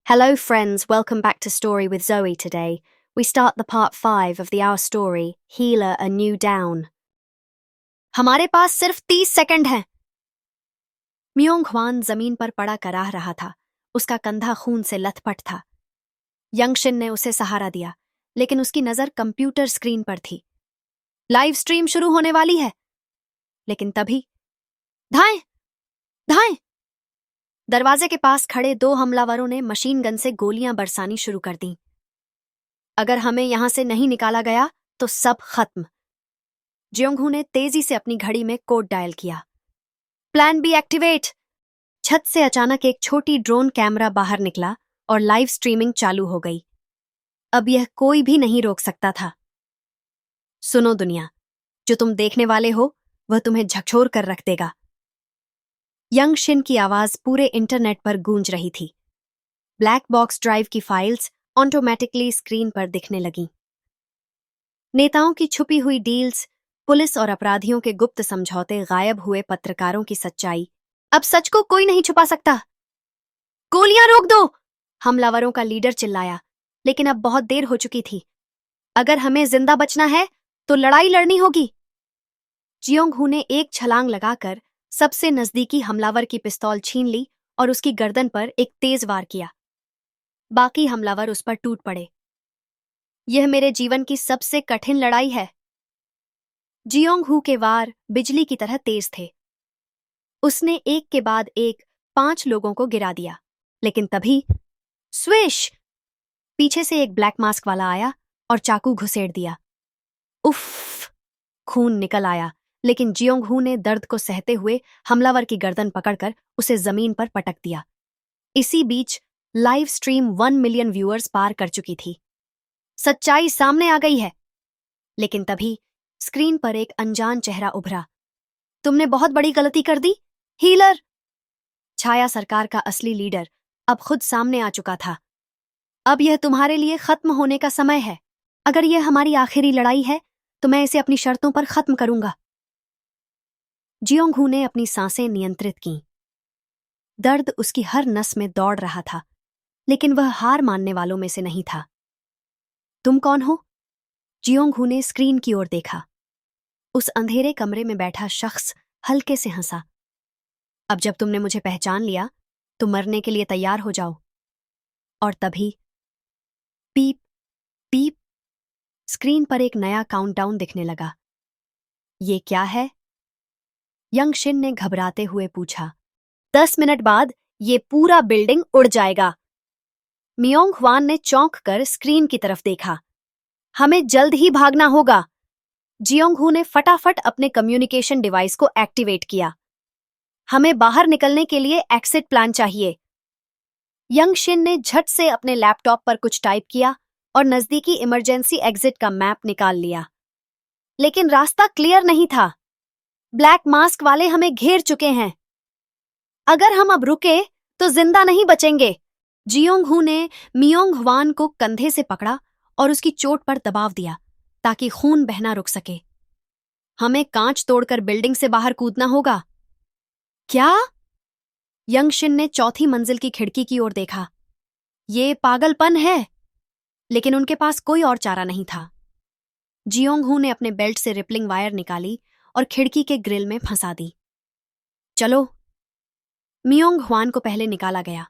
Hello, friends. Welcome back to Story with Zoe today. We start the part 5 of our story, Healer A New Down. हमारे पास सिर्फ 30 second हैं। मियोंग Hwan जमीन पर पड़ा कराह रहा था। उसका कंधा खून से लथपथ था। यंगशिन ने उसे सहारा दिया, लेकिन उसकी नजर कंप्यूटर स्क्रीन पर थी। लाइव स्ट्रीम शुरू होने वाली है। लेकिन तभी धाएं! धाएं! दरवाजे के पास खड़े 2 हमलावरों ने मशीन गन से गोलियां बरसानी शुरू कर दी। अगर हमें यहां से नहीं निकाला गया तो सब खत्म। जियोंगहू ने तेजी से अपनी घड़ी में कोड डायल किया। Plan B activate. छत से अचानक एक छोटी ड्रोन कैमरा बाहर निकला और लाइव स्ट्रीमिंग चालू हो गई। अब यह कोई भी नहीं रोक सकता था। सुनो दुनिया, जो तुम देखने वाले हो वह तुम्हें झकझोर कर रख देगा। यंगशिन की आवाज पूरे इंटरनेट पर गूंज रही थी। ब्लैक बॉक्स ड्राइव की फाइल्स ऑटोमेटिकली स्क्रीन पर दिखने लगीं। नेताओं की छुपी हुई डील्स, पुलिस और अपराधियों के गुप्त समझौते, गायब हुए पत्रकारों की सच्चाई। अब सच को कोई नहीं छुपा सकता। गोलियां रोक दो! हमलावरों का लीडर चिल्लाया, लेकिन अब बहुत देर हो चुकी थी। अगर हमें जिंदा बचना है तो लड़ाई लड़नी होगी। जियोंगहू ने एक छलांग लगाकर सबसे नजदीकी हमलावर की पिस्तौल छीन ली और उसकी गर्दन पर एक तेज वार किया। बाकी हमलावर उस पर टूट पड़े। यह मेरे जीवन की सबसे कठिन लड़ाई है। जियोंगहू के वार बिजली की तरह तेज थे। उसने एक के बाद एक 5 लोगों को गिरा दिया, लेकिन तभी स्विश! पीछे से एक ब्लैक मास्क वाला आया और चाकू घुसेड़ दिया। उफ! खून निकल आया, लेकिन जियोंगहू ने दर्द को सहते हुए हमलावर की गर्दन पकड़कर उसे जमीन पर पटक दिया। इसी बीच लाइव स्ट्रीम 1 मिलियन व्यूअर्स पार कर चुकी थी। सच्चाई सामने आ गई है। लेकिन तभी स्क्रीन पर एक अनजान चेहरा उभरा। तुमने बहुत बड़ी गलती कर दी, हीलर! छाया सरकार का असली लीडर अब खुद सामने आ चुका था। अब यह तुम्हारे लिए खत्म होने का समय है। अगर यह हमारी आखिरी लड़ाई है तो मैं इसे अपनी शर्तों पर खत्म करूंगा। जियोंगहू ने अपनी सांसें नियंत्रित कीं। दर्द उसकी हर नस में दौड़ रहा था, लेकिन वह हार मानने वालों में से नहीं था। तुम कौन हो? जियोंगहू ने स्क्रीन की ओर देखा। उस अंधेरे कमरे में बैठा शख्स हल्के से हंसा। अब जब तुमने मुझे पहचान लिया तो मरने के लिए तैयार हो जाओ। और तभी पीप पीप, स्क्रीन पर एक नया काउंटडाउन दिखने लगा। ये क्या है? यंगशिन ने घबराते हुए पूछा। 10 मिनट बाद ये पूरा बिल्डिंग उड़ जाएगा। मियोंग ह्वान ने चौंक कर स्क्रीन की तरफ देखा। हमें जल्द ही भागना होगा। जियोंगहू ने फटाफट अपने कम्युनिकेशन डिवाइस को एक्टिवेट किया। हमें बाहर निकलने के लिए एक्सिट प्लान चाहिए। यंगशिन ने झट से अपने लैपटॉप पर कुछ टाइप किया और नजदीकी इमरजेंसी एग्जिट का मैप निकाल लिया। लेकिन रास्ता क्लियर नहीं था। ब्लैक मास्क वाले हमें घेर चुके हैं। अगर हम अब रुके तो जिंदा नहीं बचेंगे। जियोंगहू ने मियोंग ह्वान को कंधे से पकड़ा और उसकी चोट पर दबाव दिया ताकि खून बहना रुक सके। हमें कांच तोड़कर बिल्डिंग से बाहर कूदना होगा। क्या? यंगशिन ने चौथी मंजिल की खिड़की की ओर देखा। ये पागलपन है। लेकिन उनके पास कोई और चारा नहीं था। जियोंगहू ने अपने बेल्ट से रिपलिंग वायर निकाली और खिड़की के ग्रिल में फंसा दी। चलो। मियोंग ह्वान को पहले निकाला गया।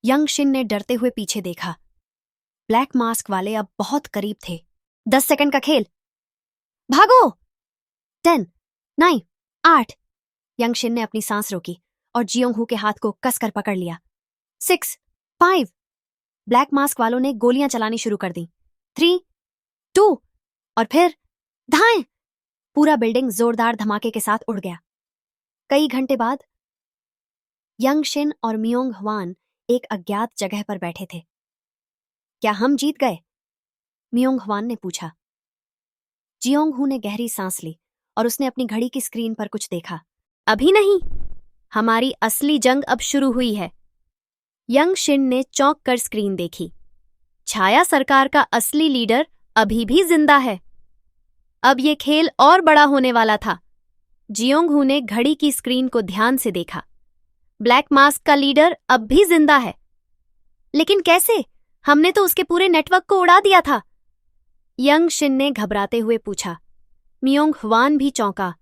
यंगशिन ने डरते हुए पीछे देखा। ब्लैक मास्क वाले अब बहुत करीब थे। 10 सेकंड का खेल। भागो! 10, 9, 8। यंगशिन ने अपनी सांस रोकी और जियोंगहू के हाथ को कसकर पकड़ लिया। 6, 5। ब्लैक मास्क वालों ने गोलियां चलानी शुरू कर दी। 3, 2 और फिर धाएं! पूरा बिल्डिंग जोरदार धमाके के साथ उड़ गया। कई घंटे बाद यंगशिन और मियोंग ह्वान एक अज्ञात जगह पर बैठे थे। क्या हम जीत गए? मियोंग ह्वान ने पूछा। जियोंगहू ने गहरी सांस ली और उसने अपनी घड़ी की स्क्रीन पर कुछ देखा। अभी नहीं, हमारी असली जंग अब शुरू हुई है। यंगशिन ने चौंक कर स्क्रीन देखी। छाया सरकार का असली लीडर अभी भी जिंदा है। अब ये खेल और बड़ा होने वाला था। जियोंगहू ने घड़ी की स्क्रीन को ध्यान से देखा। ब्लैक मास्क का लीडर अब भी जिंदा है। लेकिन कैसे? हमने तो उसके पूरे नेटवर्क को उड़ा दिया था। यंग शिन ने घबराते हुए पूछा। मियोंग हवान भी चौंका।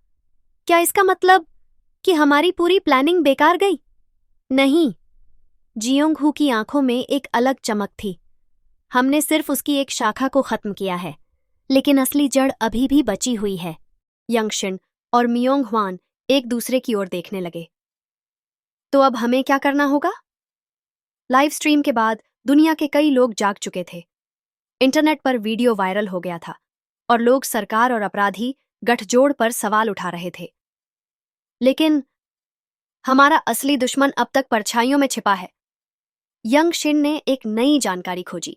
क्या इसका मतलब कि हमारी पूरी प्लानिंग बेकार गई? नहीं। जियोंग हू की आंखों में एक अलग चमक थी। हमने सिर्फ उसकी एक शाखा को खत्म किया है, लेकिन असली जड़ अभी भी बची हुई है। यंगशिन और मियोंग हवान एक दूसरे की ओर देखने लगे। तो अब हमें क्या करना होगा? लाइव स्ट्रीम के बाद दुनिया के कई लोग जाग चुके थे। इंटरनेट पर वीडियो वायरल हो गया था और लोग सरकार और अपराधी गठजोड़ पर सवाल उठा रहे थे। लेकिन हमारा असली दुश्मन अब तक परछाइयों में छिपा है। यंग शिन ने एक नई जानकारी खोजी।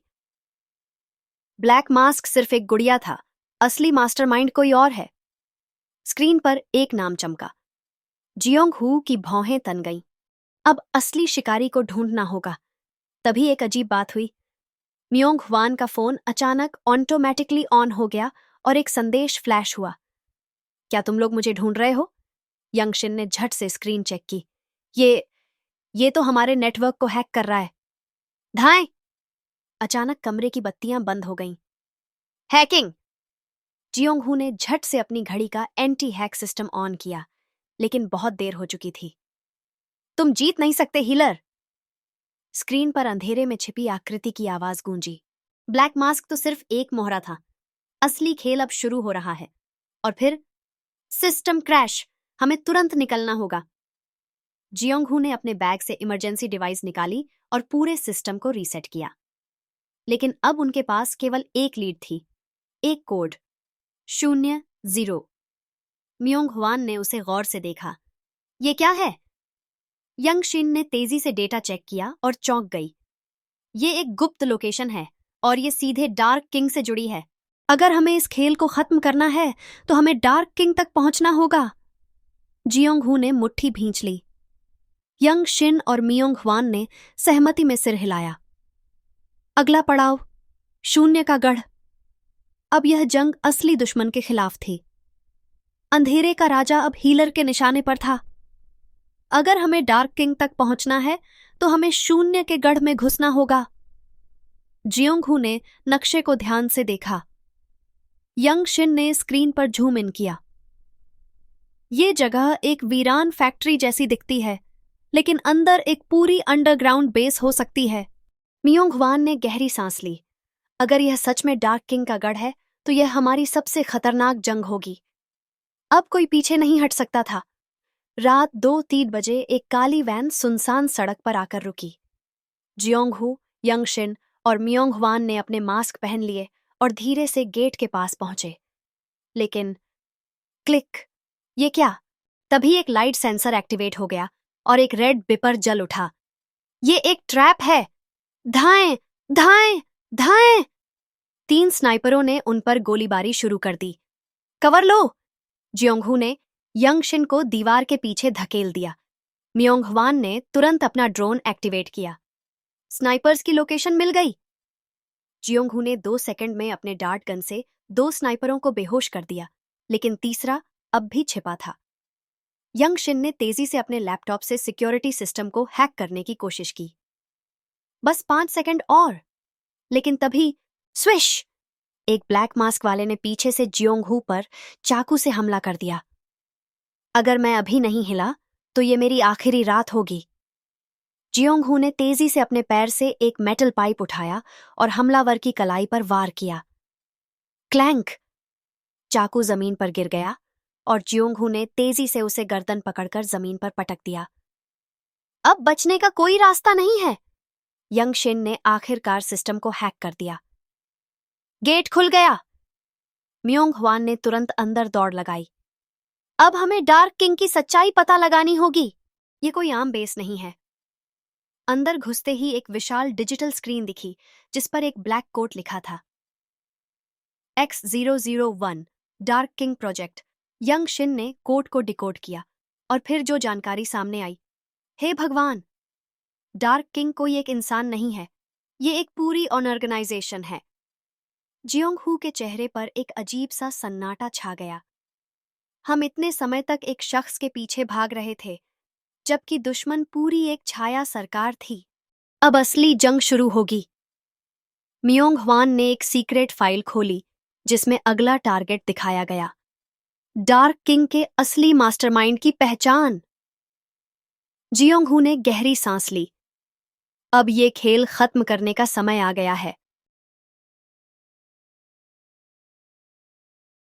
ब्लैक मास्क सिर्फ एक गुड़िया था, असली मास्टरमाइंड कोई और है। स्क्रीन पर एक नाम चमका। जियोंग हू की भौहें तन गईं। अब असली शिकारी को ढूंढना होगा। तभी एक अजीब बात हुई। मियोंग हवान का फोन अचानक ऑटोमेटिकली ऑन हो गया और एक संदेश फ्लैश हुआ। क्या तुम लोग मुझे ढूंढ रहे हो? यंगशिन ने झट से स्क्रीन चेक की। ये तो हमारे नेटवर्क को हैक कर रहा है। धाएं! अचानक कमरे की बत्तियां बंद हो गईं। हैकिंग! जियोंग हू ने झट से अपनी घड़ी का एंटी हैक सिस्टम ऑन किया, लेकिन बहुत देर हो चुकी थी। तुम जीत नहीं सकते हीलर! स्क्रीन पर अंधेरे में छिपी आकृति की आवाज गूंजी। ब्लैक मास्क तो सिर्फ एक मोहरा था। असली खेल अब शुरू हो रहा है। और फिर सिस्टम क्रैश। हमें तुरंत निकलना होगा। जियोंग हू ने अपने बैग से इमरजेंसी डिवाइस निकाली और पूरे सिस्टम को रीसेट किया। लेकिन अब उनके पास केवल एक लीड थी, एक कोड, 0-0। मियोंग हवान ने उसे गौर से देखा। ये क्या है? यंग शिन ने तेजी से डेटा चेक किया और चौंक गई। ये एक गुप्त लोकेशन है और ये सीधे डार्क किंग से जुड़ी है। अगर हमें इस खेल को खत्म करना है तो हमें डार्क किंग तक पहुंचना होगा। जियोंग हू ने मुट्ठी भींच ली। यंग शिन और मियोंग हवान ने सहमति में सिर हिलाया। अगला पड़ाव, शून्य का गढ़। अब यह जंग असली दुश्मन के खिलाफ थी। अंधेरे का राजा अब हीलर के निशाने पर था। अगर हमें डार्क किंग तक पहुंचना है तो हमें शून्य के गढ़ में घुसना होगा। जियोंग हू ने नक्शे को ध्यान से देखा। यंग शिन ने स्क्रीन पर झूम इन किया। ये जगह एक वीरान फैक्ट्री जैसी दिखती है, लेकिन अंदर एक पूरी अंडरग्राउंड बेस हो सकती है। मियोंग हवान ने गहरी सांस ली। अगर यह सच में डार्क किंग का गढ़ है तो यह हमारी सबसे खतरनाक जंग होगी। अब कोई पीछे नहीं हट सकता था। रात 2-3 बजे एक काली वैन सुनसान सड़क पर आकर रुकी। जियोंग हू, यंग शिन और मियोंग हवान ने अपने मास्क पहन लिए और धीरे से गेट के पास पहुंचे। लेकिन क्लिक! ये क्या? तभी एक लाइट सेंसर एक्टिवेट हो गया और एक रेड बिपर जल उठा। ये एक ट्रैप है! धाएं! धाएं! धाएं! 3 स्नाइपरों ने उन पर गोलीबारी शुरू कर दी। कवर लो! जियोंग हू ने यंग शिन को दीवार के पीछे धकेल दिया। मियोंग हवान ने तुरंत अपना ड्रोन एक्टिवेट किया। स्नाइपर्स की लोकेशन मिल गई। जियोंग हू ने 2 सेकंड में अपने डार्ट गन से 2 स्नाइपरों को बेहोश कर दिया, लेकिन तीसरा अब भी छिपा था। यंग शिन ने तेजी से अपने लैपटॉप से सिक्योरिटी सिस्टम को हैक करने की कोशिश की। बस 5 सेकंड और। लेकिन तभी स्विश! एक ब्लैक मास्क वाले ने पीछे से जियोंग हू पर चाकू से हमला कर दिया। अगर मैं अभी नहीं हिला तो ये मेरी आखिरी रात होगी। जियोंग हू ने तेजी से अपने पैर से एक मेटल पाइप उठाया और हमलावर की कलाई पर वार किया। क्लैंक! चाकू जमीन पर गिर गया और जियोंग हू ने तेजी से उसे गर्दन पकड़कर जमीन पर पटक दिया। अब बचने का कोई रास्ता नहीं है। यंग शिन ने आखिरकार सिस्टम को हैक कर दिया। गेट खुल गया। मियोंग हवान ने तुरंत अंदर दौड़ लगाई। अब हमें डार्क किंग की सच्चाई पता लगानी होगी। ये कोई आम बेस नहीं है। अंदर घुसते ही एक विशाल डिजिटल स्क्रीन दिखी जिस पर एक ब्लैक कोट लिखा था। X001 dark king project. Young Shin ने कोड को डिकोड किया और फिर जो जानकारी सामने आई। हे भगवान! डार्क किंग कोई एक इंसान नहीं है, ये एक पूरी ऑर्गेनाइजेशन है। जियोंग हू के चेहरे पर एक अजीब सा सन्नाटा छा गया। हम इतने समय तक एक शख्स के पीछे भाग रहे थे, जबकि दुश्मन पूरी एक छाया सरकार थी। अब असली जंग शुरू होगी। मियोंग हवान ने एक सीक्रेट फाइल खोली जिसमें अगला टारगेट दिखाया गया, डार्क किंग के असली मास्टरमाइंड की पहचान। जियोंग हू ने गहरी सांस ली। अब ये खेल खत्म करने का समय आ गया है।